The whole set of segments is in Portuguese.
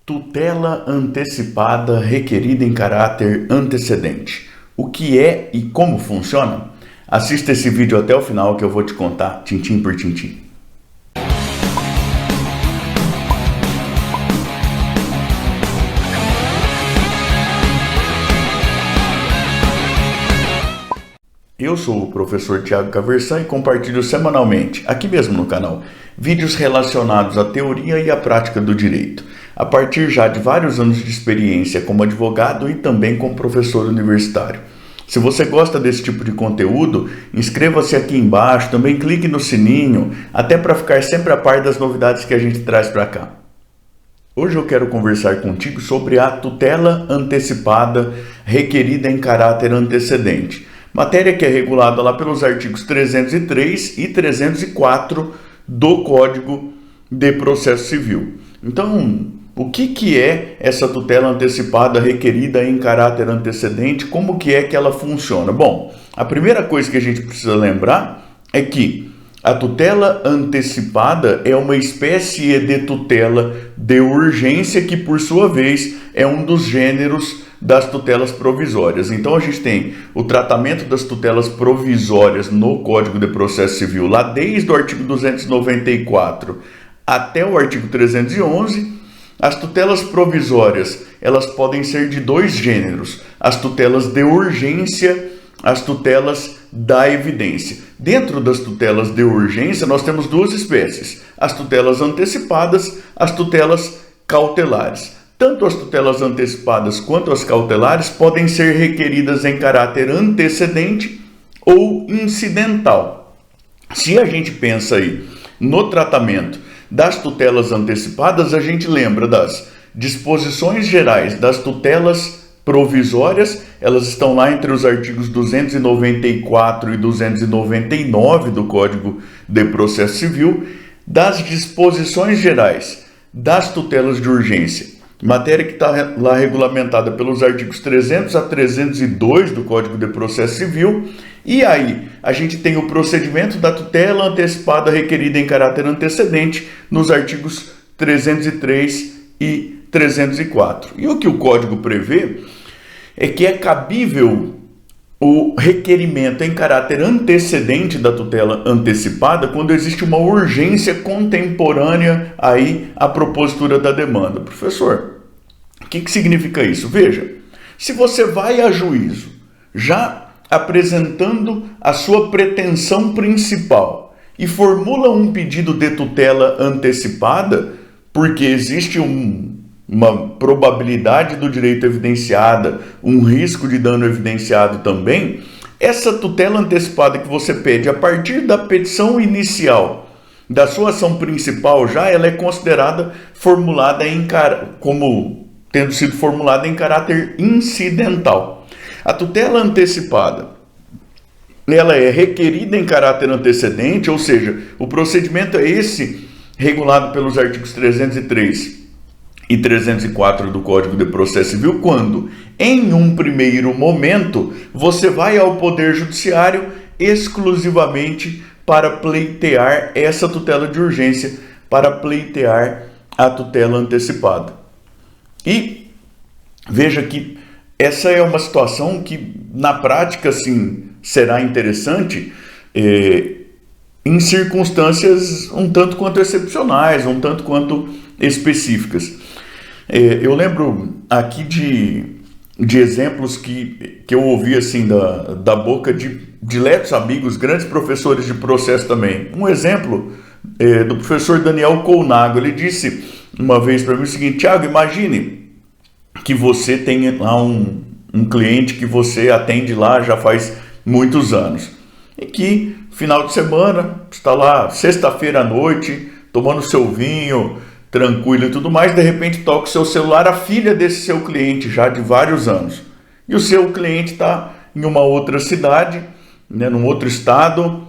Tutela antecipada requerida em caráter antecedente. O que é e como funciona? Assista esse vídeo até o final que eu vou te contar, tintim por tintim. Eu sou o professor Thiago Caversan e compartilho semanalmente, aqui mesmo no canal, vídeos relacionados à teoria e à prática do direito, a partir já de vários anos de experiência como advogado e também como professor universitário. Se você gosta desse tipo de conteúdo, inscreva-se aqui embaixo, também clique no sininho, até para ficar sempre a par das novidades que a gente traz para cá. Hoje eu quero conversar contigo sobre a tutela antecipada requerida em caráter antecedente. Matéria que é regulada lá pelos artigos 303 e 304 do Código de Processo Civil. Então, o que é essa tutela antecipada requerida em caráter antecedente? Como que é que ela funciona? Bom, a primeira coisa que a gente precisa lembrar é que a tutela antecipada é uma espécie de tutela de urgência que, por sua vez, é um dos gêneros das tutelas provisórias. Então a gente tem o tratamento das tutelas provisórias no Código de Processo Civil, lá desde o artigo 294 até o artigo 311. As tutelas provisórias, elas podem ser de dois gêneros: as tutelas de urgência, as tutelas da evidência. Dentro das tutelas de urgência, nós temos duas espécies: as tutelas antecipadas, as tutelas cautelares. Tanto as tutelas antecipadas quanto as cautelares podem ser requeridas em caráter antecedente ou incidental. Se a gente pensa aí no tratamento das tutelas antecipadas, a gente lembra das disposições gerais das tutelas provisórias, elas estão lá entre os artigos 294 e 299 do Código de Processo Civil, das disposições gerais das tutelas de urgência, matéria que está lá regulamentada pelos artigos 300 a 302 do Código de Processo Civil. E aí, a gente tem o procedimento da tutela antecipada requerida em caráter antecedente nos artigos 303 e 304. E o que o Código prevê é que é cabível o requerimento em caráter antecedente da tutela antecipada quando existe uma urgência contemporânea aí à propositura da demanda. Professor, o que significa isso? Veja, se você vai a juízo já apresentando a sua pretensão principal e formula um pedido de tutela antecipada, porque existe uma probabilidade do direito evidenciada, um risco de dano evidenciado também, essa tutela antecipada que você pede a partir da petição inicial da sua ação principal ela é considerada formulada como tendo sido formulada em caráter incidental. A tutela antecipada, ela é requerida em caráter antecedente, ou seja, o procedimento é esse regulado pelos artigos 303 e 304 do Código de Processo Civil, quando, em um primeiro momento, você vai ao Poder Judiciário exclusivamente para pleitear essa tutela de urgência, para pleitear a tutela antecipada. E veja que essa é uma situação que, na prática, sim, será interessante em circunstâncias um tanto quanto excepcionais, um tanto quanto específicas. Eu lembro aqui de exemplos que eu ouvi assim da boca de diletos amigos, grandes professores de processo também. Um exemplo do professor Daniel Colnago. Ele disse uma vez para mim o seguinte: Thiago, imagine que você tem lá um cliente que você atende lá já faz muitos anos e que final de semana está lá sexta-feira à noite tomando seu vinho tranquilo e tudo mais, de repente toca o seu celular a filha desse seu cliente já de vários anos. E o seu cliente está em uma outra cidade, num outro estado,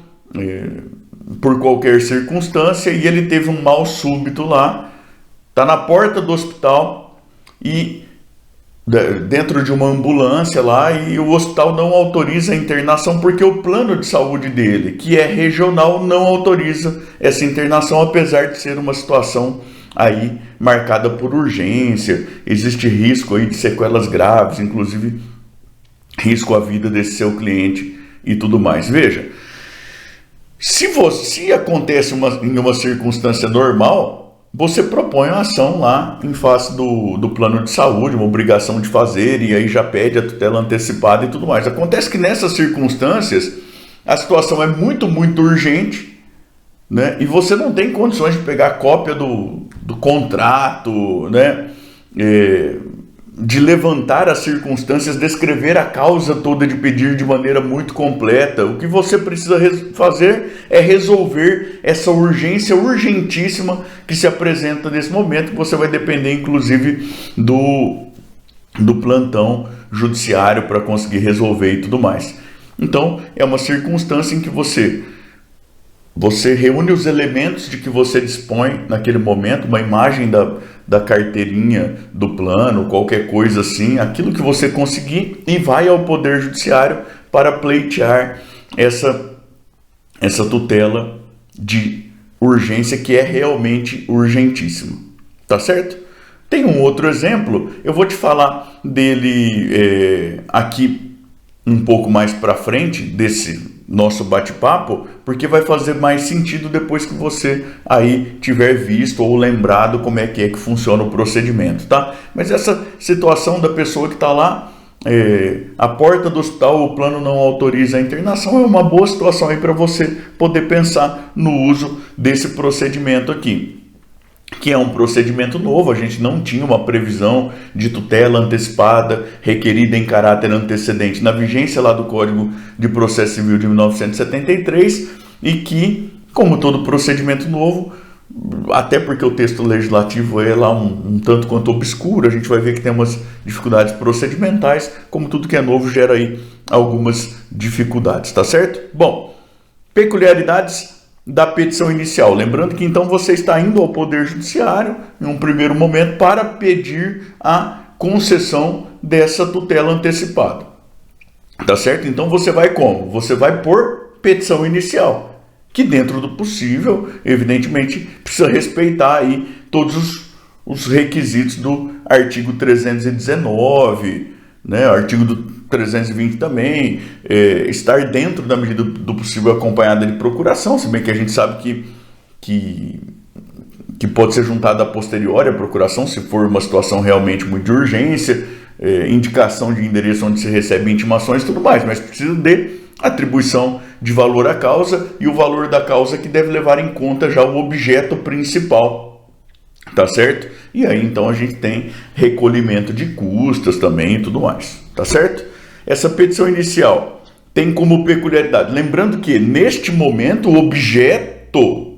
por qualquer circunstância, e ele teve um mal súbito lá, está na porta do hospital e dentro de uma ambulância lá, e o hospital não autoriza a internação porque o plano de saúde dele, que é regional, não autoriza essa internação, apesar de ser uma situação aí marcada por urgência, existe risco aí de sequelas graves, inclusive risco à vida desse seu cliente e tudo mais. Veja, se acontece em uma circunstância normal, você propõe uma ação lá em face do plano de saúde, uma obrigação de fazer, e aí já pede a tutela antecipada e tudo mais. Acontece que nessas circunstâncias a situação é muito, muito urgente, né? E você não tem condições de pegar cópia do contrato, né? De levantar as circunstâncias, descrever a causa toda de pedir de maneira muito completa. O que você precisa fazer é resolver essa urgência urgentíssima que se apresenta nesse momento. Você vai depender, inclusive, do plantão judiciário para conseguir resolver e tudo mais. Então, é uma circunstância em que você reúne os elementos de que você dispõe naquele momento, uma imagem da carteirinha do plano, qualquer coisa assim, aquilo que você conseguir, e vai ao Poder Judiciário para pleitear essa tutela de urgência que é realmente urgentíssima. Tá certo? Tem um outro exemplo, eu vou te falar dele aqui um pouco mais para frente desse nosso bate-papo, porque vai fazer mais sentido depois que você aí tiver visto ou lembrado como é que funciona o procedimento, tá? Mas essa situação da pessoa que está lá, a porta do hospital, o plano não autoriza a internação, é uma boa situação aí para você poder pensar no uso desse procedimento aqui, que é um procedimento novo. A gente não tinha uma previsão de tutela antecipada requerida em caráter antecedente na vigência lá do Código de Processo Civil de 1973, e que, como todo procedimento novo, até porque o texto legislativo é lá um tanto quanto obscuro, a gente vai ver que tem umas dificuldades procedimentais, como tudo que é novo gera aí algumas dificuldades, tá certo? Bom, peculiaridades da petição inicial. Lembrando que então você está indo ao Poder Judiciário em um primeiro momento para pedir a concessão dessa tutela antecipada. Tá certo? Então você vai como? Você vai por petição inicial, que dentro do possível, evidentemente, precisa respeitar aí todos os requisitos do artigo 319, né? Artigo do 320 também, estar dentro da medida do possível acompanhada de procuração, se bem que a gente sabe que pode ser juntada a posteriori a procuração, se for uma situação realmente muito de urgência, indicação de endereço onde se recebe intimações e tudo mais, mas precisa de atribuição de valor à causa, e o valor da causa que deve levar em conta já o objeto principal, tá certo? E aí então a gente tem recolhimento de custas também e tudo mais, tá certo? Essa petição inicial tem como peculiaridade, lembrando que neste momento o objeto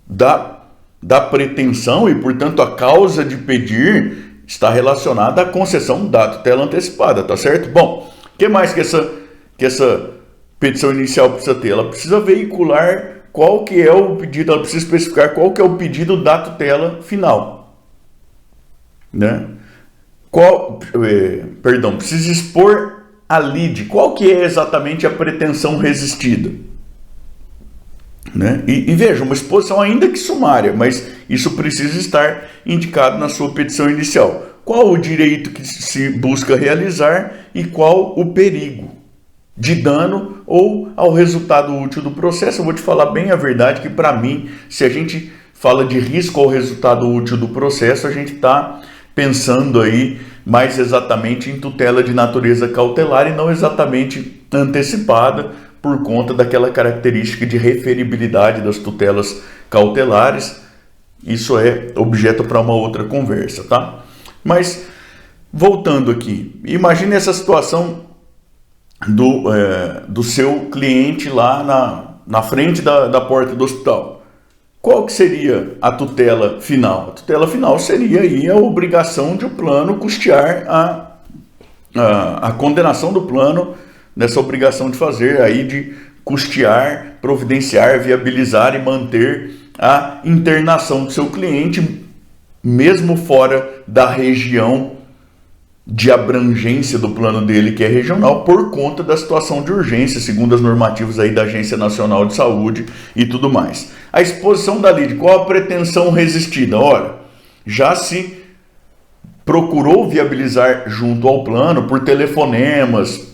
da pretensão e, portanto, a causa de pedir está relacionada à concessão da tutela antecipada, tá certo? Bom, o que mais que essa petição inicial precisa ter? Ela precisa veicular qual que é o pedido, ela precisa especificar qual que é o pedido da tutela final, né? Precisa expor a lide, qual que é exatamente a pretensão resistida, né? E veja, uma exposição ainda que sumária, mas isso precisa estar indicado na sua petição inicial. Qual o direito que se busca realizar e qual o perigo de dano ou ao resultado útil do processo. Eu vou te falar bem a verdade que, para mim, se a gente fala de risco ao resultado útil do processo, a gente está pensando aí mais exatamente em tutela de natureza cautelar e não exatamente antecipada, por conta daquela característica de referibilidade das tutelas cautelares. Isso é objeto para uma outra conversa, tá? Mas, voltando aqui, imagine essa situação do seu cliente lá na frente da porta do hospital. Qual que seria a tutela final? A tutela final seria aí a obrigação de o plano custear a condenação do plano, nessa obrigação de fazer aí de custear, providenciar, viabilizar e manter a internação do seu cliente, mesmo fora da região de abrangência do plano dele, que é regional, por conta da situação de urgência, segundo as normativas aí da Agência Nacional de Saúde e tudo mais. A exposição da lide, qual a pretensão resistida? Ora, já se procurou viabilizar junto ao plano, por telefonemas,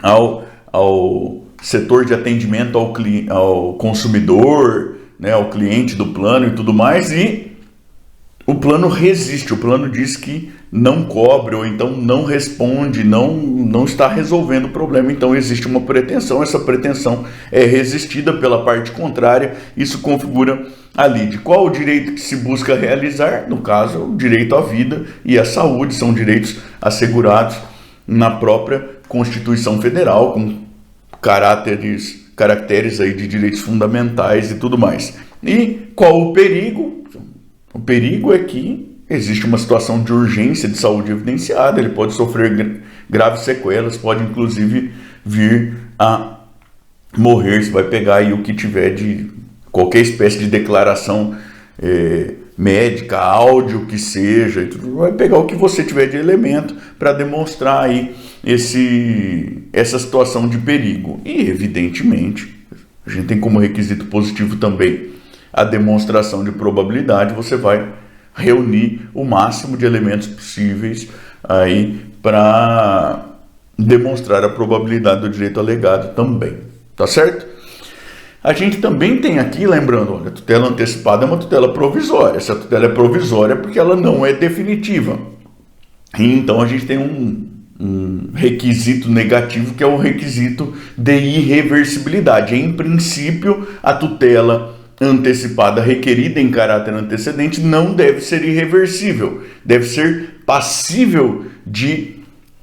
ao setor de atendimento ao consumidor, né, ao cliente do plano e tudo mais, e o plano resiste, o plano diz que não cobre, ou então não responde, não está resolvendo o problema. Então existe uma pretensão, essa pretensão é resistida pela parte contrária, isso configura a lide. Qual o direito que se busca realizar? No caso, o direito à vida e à saúde, são direitos assegurados na própria Constituição Federal, com caracteres aí de direitos fundamentais e tudo mais. E qual o perigo? O perigo é que existe uma situação de urgência de saúde evidenciada, ele pode sofrer graves sequelas, pode inclusive vir a morrer, se vai pegar aí o que tiver de qualquer espécie de declaração médica, áudio que seja, vai pegar o que você tiver de elemento para demonstrar aí essa situação de perigo. E evidentemente, a gente tem como requisito positivo também a demonstração de probabilidade, você vai reunir o máximo de elementos possíveis aí para demonstrar a probabilidade do direito alegado também, tá certo? A gente também tem aqui, lembrando, olha, a tutela antecipada é uma tutela provisória. Essa tutela é provisória porque ela não é definitiva. E então a gente tem um requisito negativo, que é o requisito de irreversibilidade. Em princípio, a tutela antecipada requerida em caráter antecedente não deve ser irreversível, deve ser passível de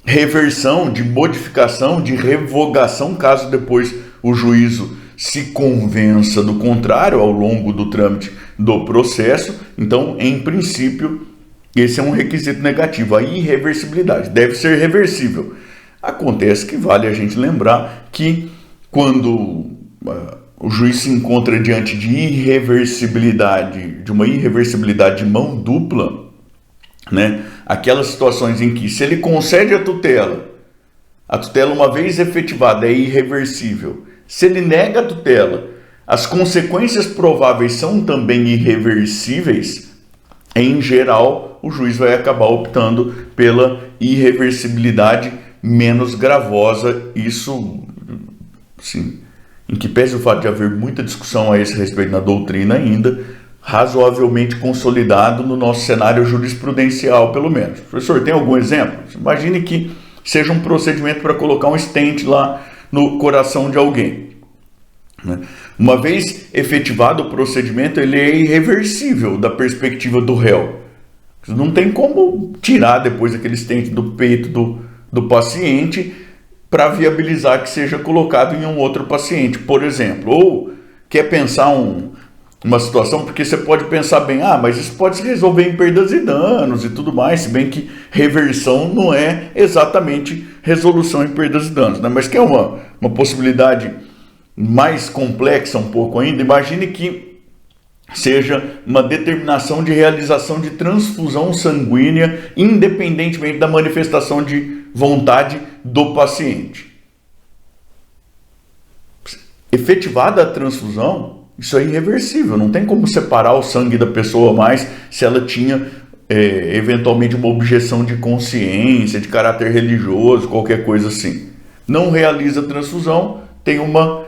reversão, de modificação, de revogação, caso depois o juízo se convença do contrário ao longo do trâmite do processo. Então, em princípio, esse é um requisito negativo, a irreversibilidade, deve ser reversível. Acontece que vale a gente lembrar que quando o juiz se encontra diante de uma irreversibilidade de mão dupla, né? Aquelas situações em que, se ele concede a tutela uma vez efetivada é irreversível. Se ele nega a tutela, as consequências prováveis são também irreversíveis. Em geral, o juiz vai acabar optando pela irreversibilidade menos gravosa. Isso, sim, em que pese o fato de haver muita discussão a esse respeito na doutrina ainda, razoavelmente consolidado no nosso cenário jurisprudencial, pelo menos. Professor, tem algum exemplo? Imagine que seja um procedimento para colocar um stent lá no coração de alguém, né? Uma vez efetivado o procedimento, ele é irreversível da perspectiva do réu. Não tem como tirar depois aquele stent do peito do paciente para viabilizar que seja colocado em um outro paciente, por exemplo. Ou quer pensar uma situação, porque você pode pensar bem, mas isso pode se resolver em perdas e danos e tudo mais, se bem que reversão não é exatamente resolução em perdas e danos, né? Mas que é uma possibilidade mais complexa um pouco ainda. Imagine que seja uma determinação de realização de transfusão sanguínea, independentemente da manifestação de vontade do paciente. Efetivada a transfusão, isso é irreversível, não tem como separar o sangue da pessoa mais se ela tinha eventualmente uma objeção de consciência, de caráter religioso, qualquer coisa assim. Não realiza a transfusão, tem uma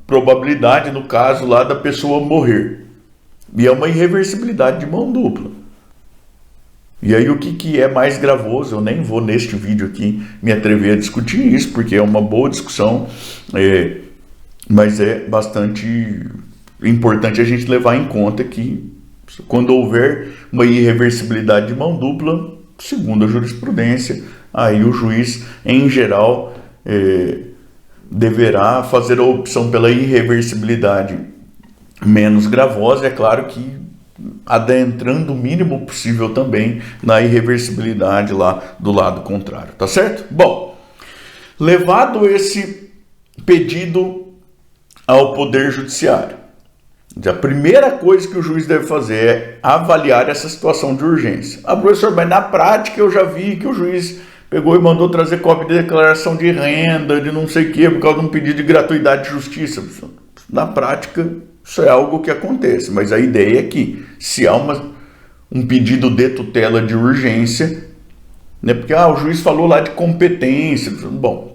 probabilidade, no caso lá, da pessoa morrer. E é uma irreversibilidade de mão dupla. E aí o que é mais gravoso? Eu nem vou neste vídeo aqui me atrever a discutir isso, porque é uma boa discussão, mas é bastante importante a gente levar em conta que quando houver uma irreversibilidade de mão dupla, segundo a jurisprudência, aí o juiz, em geral, deverá fazer a opção pela irreversibilidade menos gravosa. É claro que adentrando o mínimo possível também na irreversibilidade lá do lado contrário, tá certo? Bom, levado esse pedido ao Poder Judiciário, A primeira coisa que o juiz deve fazer é avaliar essa situação de urgência. Ah, professor, mas na prática eu já vi que o juiz pegou e mandou trazer cópia de declaração de renda, de não sei o quê, por causa de um pedido de gratuidade de justiça. Na prática, isso é algo que acontece, mas a ideia é que, se há um pedido de tutela de urgência, né, porque o juiz falou lá de competência, bom,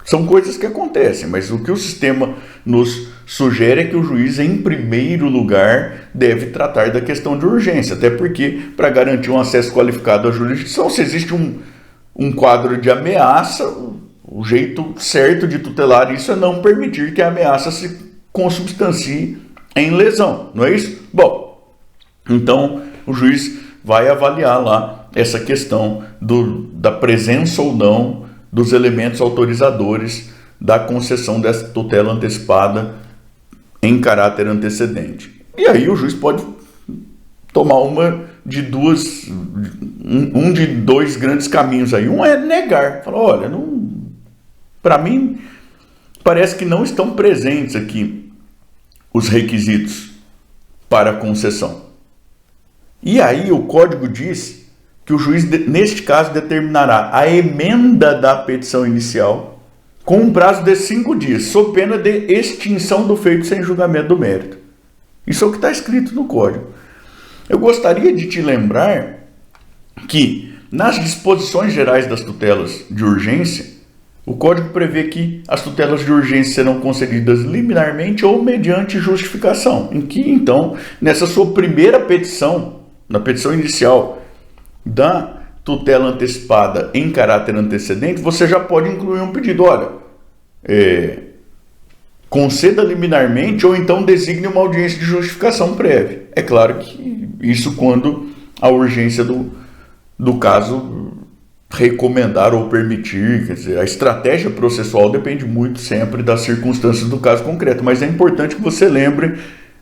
são coisas que acontecem, mas o que o sistema nos sugere é que o juiz, em primeiro lugar, deve tratar da questão de urgência, até porque, para garantir um acesso qualificado à jurisdição, se existe um quadro de ameaça, o jeito certo de tutelar isso é não permitir que a ameaça se consubstancie em lesão, não é isso? Bom, então o juiz vai avaliar lá essa questão da presença ou não dos elementos autorizadores da concessão dessa tutela antecipada em caráter antecedente. E aí o juiz pode tomar um de dois grandes caminhos aí. Um é negar, falar, olha, para mim parece que não estão presentes aqui os requisitos para a concessão. E aí o código diz que o juiz, neste caso, determinará a emenda da petição inicial com um prazo de 5 dias, sob pena de extinção do feito sem julgamento do mérito. Isso é o que está escrito no código. Eu gostaria de te lembrar que, nas disposições gerais das tutelas de urgência, o Código prevê que as tutelas de urgência serão concedidas liminarmente ou mediante justificação, em que, então, nessa sua primeira petição, na petição inicial da tutela antecipada em caráter antecedente, você já pode incluir um pedido, olha, conceda liminarmente ou então designe uma audiência de justificação prévia. É claro que isso quando a urgência do caso recomendar ou permitir, quer dizer, a estratégia processual depende muito sempre das circunstâncias do caso concreto, mas é importante que você lembre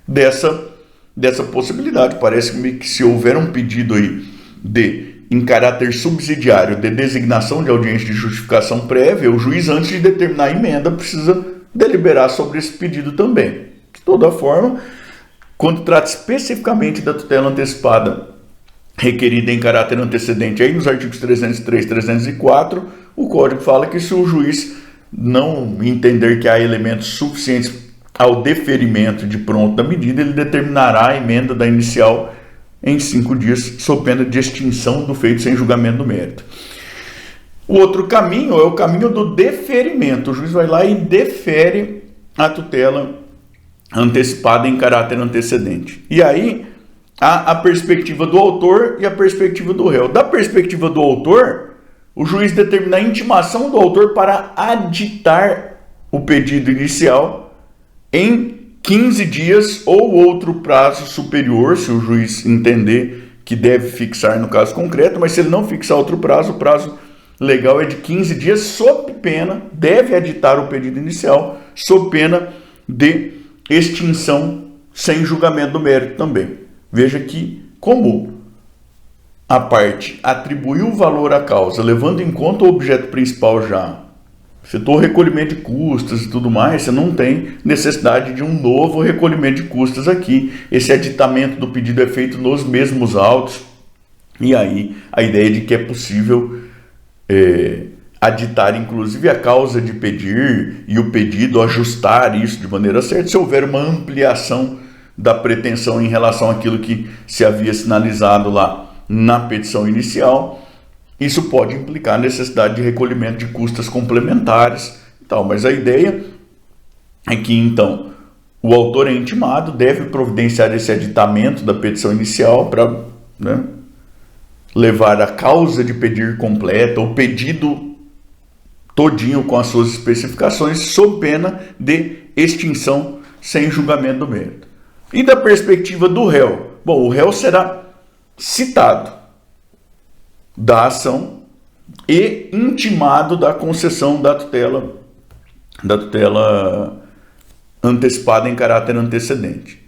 dessa possibilidade. Parece-me que se houver um pedido aí em caráter subsidiário de designação de audiência de justificação prévia, o juiz, antes de determinar a emenda, precisa deliberar sobre esse pedido também. De toda forma, quando trata especificamente da tutela antecipada requerida em caráter antecedente, aí nos artigos 303 e 304, o Código fala que se o juiz não entender que há elementos suficientes ao deferimento de pronto da medida, ele determinará a emenda da inicial em 5 dias, sob pena de extinção do feito sem julgamento do mérito. O outro caminho é o caminho do deferimento. O juiz vai lá e defere a tutela antecipada em caráter antecedente. E aí há a perspectiva do autor e a perspectiva do réu. Da perspectiva do autor, o juiz determina a intimação do autor para aditar o pedido inicial em 15 dias ou outro prazo superior, se o juiz entender que deve fixar no caso concreto, mas se ele não fixar outro prazo, o prazo legal é de 15 dias, sob pena, deve aditar o pedido inicial, sob pena de extinção sem julgamento do mérito também. Veja que, como a parte atribuiu valor à causa, levando em conta o objeto principal já, setor recolhimento de custas e tudo mais, você não tem necessidade de um novo recolhimento de custas aqui. Esse aditamento do pedido é feito nos mesmos autos, e aí a ideia de que é possível aditar inclusive a causa de pedir e o pedido, ajustar isso de maneira certa, se houver uma ampliação da pretensão em relação àquilo que se havia sinalizado lá na petição inicial. Isso pode implicar necessidade de recolhimento de custas complementares e tal, mas a ideia é que, então, o autor é intimado, deve providenciar esse aditamento da petição inicial para levar a causa de pedir completa, o pedido todinho com as suas especificações, sob pena de extinção sem julgamento do mérito. E da perspectiva do réu? Bom, o réu será citado da ação e intimado da concessão da tutela antecipada em caráter antecedente.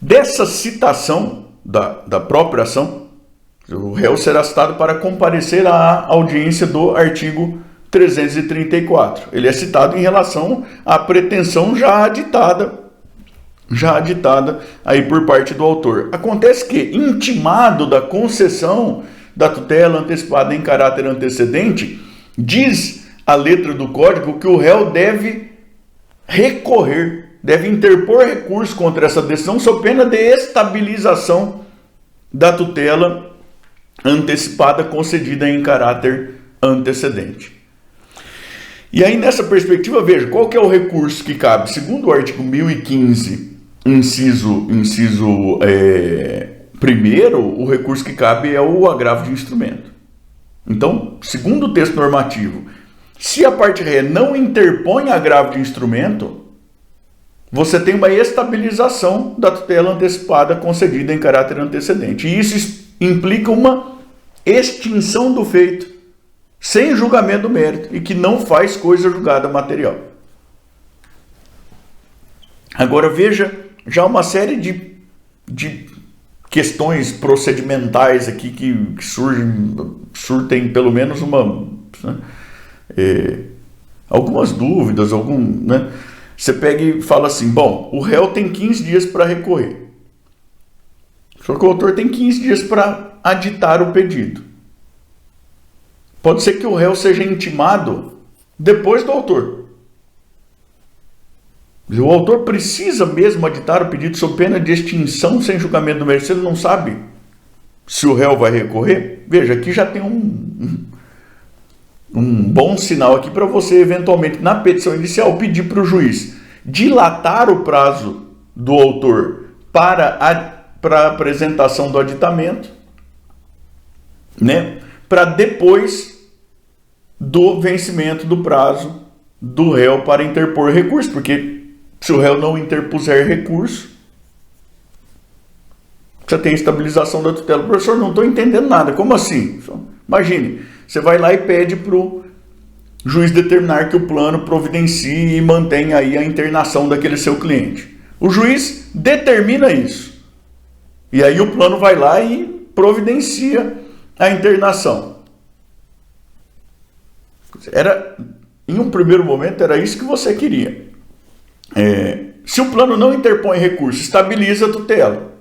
Dessa citação da própria ação, o réu será citado para comparecer à audiência do artigo 334. Ele é citado em relação à pretensão já aditada já aditada aí por parte do autor. Acontece que, intimado da concessão da tutela antecipada em caráter antecedente, diz a letra do Código que o réu deve recorrer, deve interpor recurso contra essa decisão sob pena de estabilização da tutela antecipada concedida em caráter antecedente. E aí, nessa perspectiva, veja, qual que é o recurso que cabe? Segundo o artigo 1015, inciso 1º, o recurso que cabe é o agravo de instrumento. Então, segundo o texto normativo, se a parte ré não interpõe agravo de instrumento, você tem uma estabilização da tutela antecipada concedida em caráter antecedente. E isso implica uma extinção do feito, sem julgamento do mérito, e que não faz coisa julgada material. Agora veja já uma série de questões procedimentais aqui que surtem pelo menos algumas dúvidas, né? Você pega e fala assim, bom, o réu tem 15 dias para recorrer. Só que o autor tem 15 dias para aditar o pedido. Pode ser que o réu seja intimado depois do autor. O autor precisa mesmo aditar o pedido sob pena de extinção sem julgamento do mérito. Se ele não sabe se o réu vai recorrer, veja, aqui já tem um bom sinal aqui para você, eventualmente, na petição inicial, pedir para o juiz dilatar o prazo do autor para a apresentação do aditamento, né? Para depois do vencimento do prazo do réu para interpor recurso, porque se o réu não interpuser recurso, você tem estabilização da tutela. Professor, não estou entendendo nada, como assim? Imagine, você vai lá e pede para o juiz determinar que o plano providencie e mantenha aí a internação daquele seu cliente. O juiz determina isso, e aí o plano vai lá e providencia a internação. Em um primeiro momento era isso que você queria. Se o plano não interpõe recurso, estabiliza a tutela.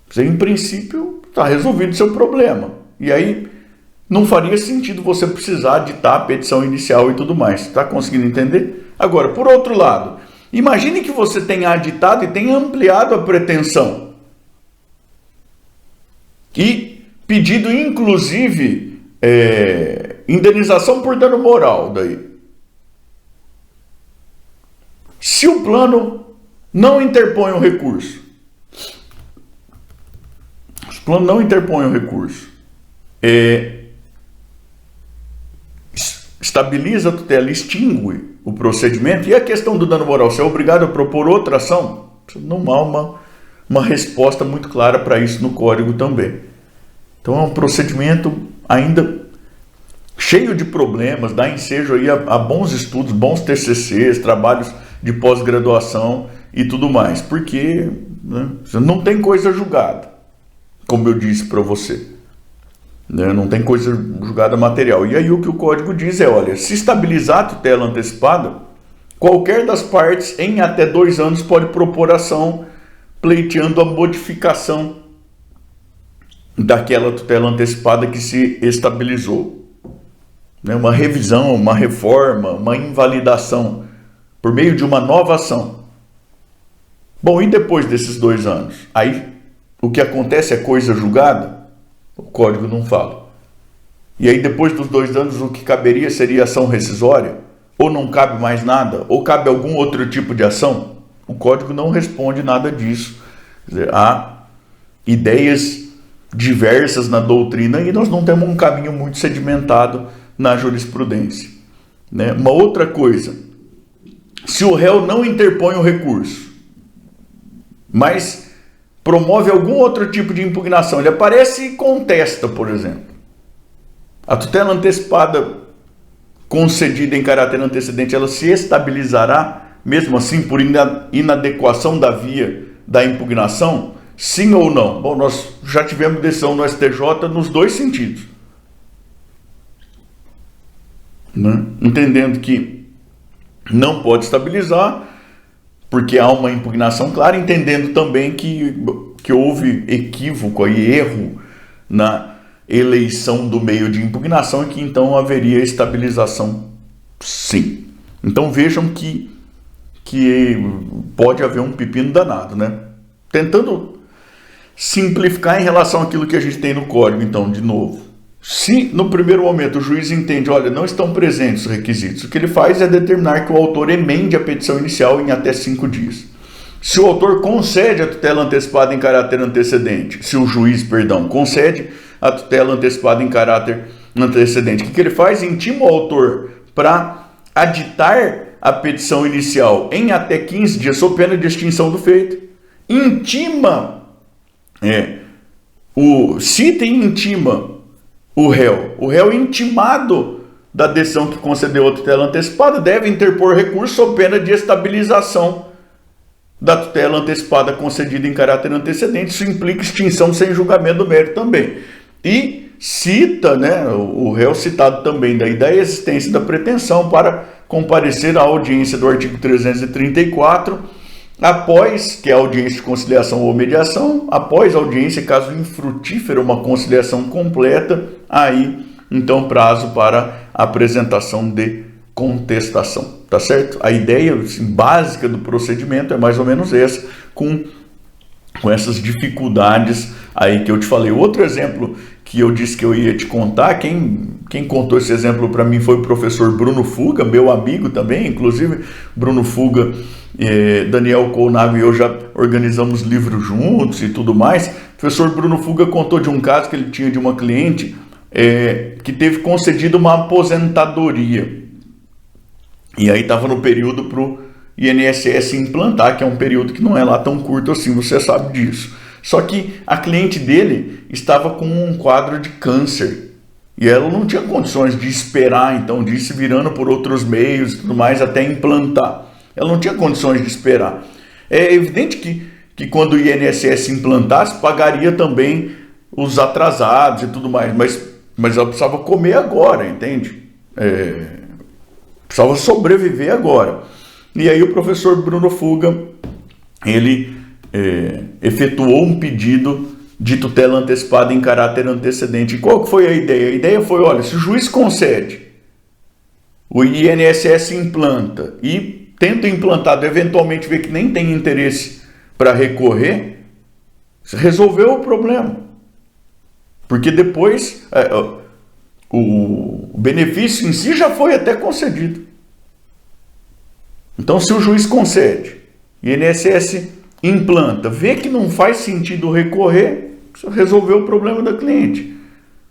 Você, em princípio, está resolvido o seu problema. E aí não faria sentido você precisar ditar a petição inicial e tudo mais. Está conseguindo entender? Agora, por outro lado, imagine que você tenha aditado e tenha ampliado a pretensão. E pedido, inclusive, indenização por dano moral. Daí. Se o plano não interpõe o recurso, estabiliza a tutela, extingue o procedimento, e a questão do dano moral, você é obrigado a propor outra ação? Não há uma resposta muito clara para isso no Código também. Então é um procedimento ainda cheio de problemas, dá ensejo aí a bons estudos, bons TCCs, trabalhos de pós-graduação e tudo mais, porque, né, não tem coisa julgada, como eu disse para você, né, não tem coisa julgada material. E aí o que o Código diz é, olha, se estabilizar a tutela antecipada, qualquer das partes em até 2 anos pode propor ação pleiteando a modificação daquela tutela antecipada que se estabilizou, né, uma revisão, uma reforma, uma invalidação por meio de uma nova ação. Bom, e depois desses 2 anos? Aí o que acontece é coisa julgada? O Código não fala. E aí depois dos 2 anos o que caberia seria ação rescisória? Ou não cabe mais nada? Ou cabe algum outro tipo de ação? O Código não responde nada disso. Quer dizer, há ideias diversas na doutrina e nós não temos um caminho muito sedimentado na jurisprudência, né? Uma outra coisa, se o réu não interpõe o recurso, mas promove algum outro tipo de impugnação, ele aparece e contesta, por exemplo, a tutela antecipada concedida em caráter antecedente, ela se estabilizará, mesmo assim, por inadequação da via da impugnação? Sim ou não? Bom, nós já tivemos decisão no STJ nos 2 sentidos. Né? Entendendo que não pode estabilizar, porque há uma impugnação clara, entendendo também que houve equívoco e erro na eleição do meio de impugnação e que então haveria estabilização, sim. Então vejam que pode haver um pepino danado, né? Tentando simplificar em relação àquilo que a gente tem no código, então, de novo. Se no primeiro momento o juiz entende, olha, não estão presentes os requisitos, o que ele faz é determinar que o autor emende a petição inicial em até 5 dias. Se o autor concede a tutela antecipada em caráter antecedente, se o juiz, perdão, concede a tutela antecipada em caráter antecedente, o que ele faz? Intima o autor para aditar a petição inicial em até 15 dias, sob pena de extinção do feito. Intima, cita e intima o réu intimado da decisão que concedeu a tutela antecipada deve interpor recurso sob pena de estabilização da tutela antecipada concedida em caráter antecedente. Isso implica extinção sem julgamento do mérito também. E cita, né, o réu citado também da existência da pretensão para comparecer à audiência do artigo 334, após, que é a audiência de conciliação ou mediação, após a audiência, caso infrutífera uma conciliação completa, aí, então, prazo para apresentação de contestação, tá certo? A ideia assim, básica do procedimento é mais ou menos essa, com essas dificuldades aí que eu te falei. Outro exemplo que eu disse que eu ia te contar, quem contou esse exemplo para mim foi o professor Bruno Fuga, meu amigo também, inclusive Bruno Fuga, Daniel Colnago e eu já organizamos livros juntos e tudo mais. O professor Bruno Fuga contou de um caso que ele tinha de uma cliente que teve concedido uma aposentadoria. E aí estava no período para o INSS implantar, que é um período que não é lá tão curto assim, você sabe disso. Só que a cliente dele estava com um quadro de câncer. E ela não tinha condições de esperar, então, de ir se virando por outros meios e tudo mais até implantar. Ela não tinha condições de esperar. É evidente que quando o INSS implantasse, pagaria também os atrasados e tudo mais. Mas ela precisava comer agora, entende? Precisava sobreviver agora. E aí o professor Bruno Fuga, ele efetuou um pedido de tutela antecipada em caráter antecedente. E qual que foi a ideia? A ideia foi, olha, se o juiz concede, o INSS implanta e, tendo implantado, eventualmente vê que nem tem interesse para recorrer, resolveu o problema. Porque depois o benefício em si já foi até concedido. Então, se o juiz concede, o INSS implanta, vê que não faz sentido recorrer, resolveu o problema da cliente.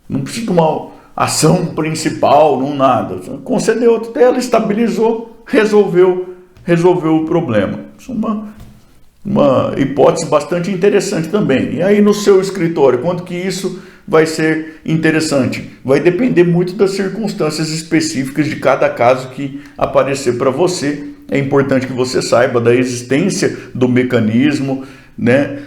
Não precisa de uma ação principal, não nada. Concedeu a tutela, estabilizou, resolveu o problema. Isso é uma hipótese bastante interessante também. E aí no seu escritório, quanto que isso vai ser interessante? Vai depender muito das circunstâncias específicas de cada caso que aparecer para você. É importante que você saiba da existência do mecanismo, né,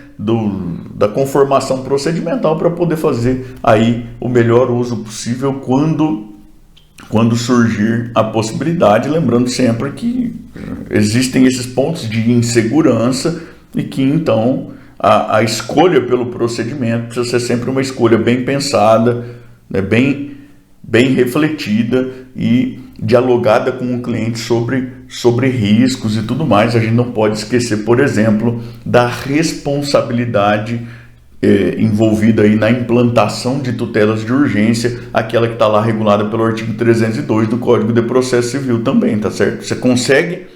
da conformação procedimental para poder fazer aí o melhor uso possível quando surgir a possibilidade, lembrando sempre que existem esses pontos de insegurança e que então a escolha pelo procedimento precisa ser sempre uma escolha bem pensada, né, bem refletida e dialogada com o cliente sobre riscos e tudo mais. A gente não pode esquecer, por exemplo, da responsabilidade envolvida aí na implantação de tutelas de urgência, aquela que está lá regulada pelo artigo 302 do Código de Processo Civil também, tá certo? Você consegue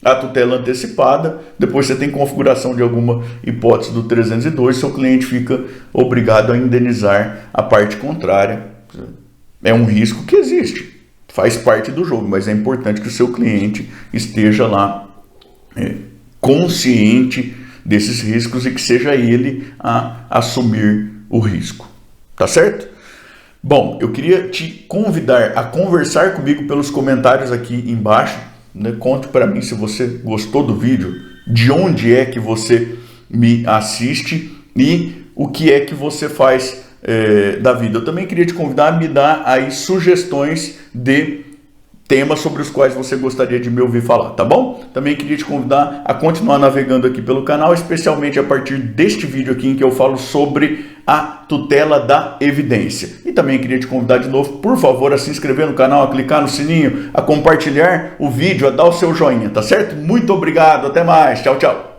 a tutela antecipada, depois você tem configuração de alguma hipótese do 302, seu cliente fica obrigado a indenizar a parte contrária. É um risco que existe, faz parte do jogo, mas é importante que o seu cliente esteja lá consciente desses riscos e que seja ele a assumir o risco, tá certo? Bom, eu queria te convidar a conversar comigo pelos comentários aqui embaixo, né? Conte para mim se você gostou do vídeo, de onde é que você me assiste e o que é que você faz da vida. Eu também queria te convidar a me dar aí sugestões de temas sobre os quais você gostaria de me ouvir falar, tá bom? Também queria te convidar a continuar navegando aqui pelo canal, especialmente a partir deste vídeo aqui em que eu falo sobre a tutela da evidência. E também queria te convidar de novo, por favor, a se inscrever no canal, a clicar no sininho, a compartilhar o vídeo, a dar o seu joinha, tá certo? Muito obrigado, até mais, tchau, tchau.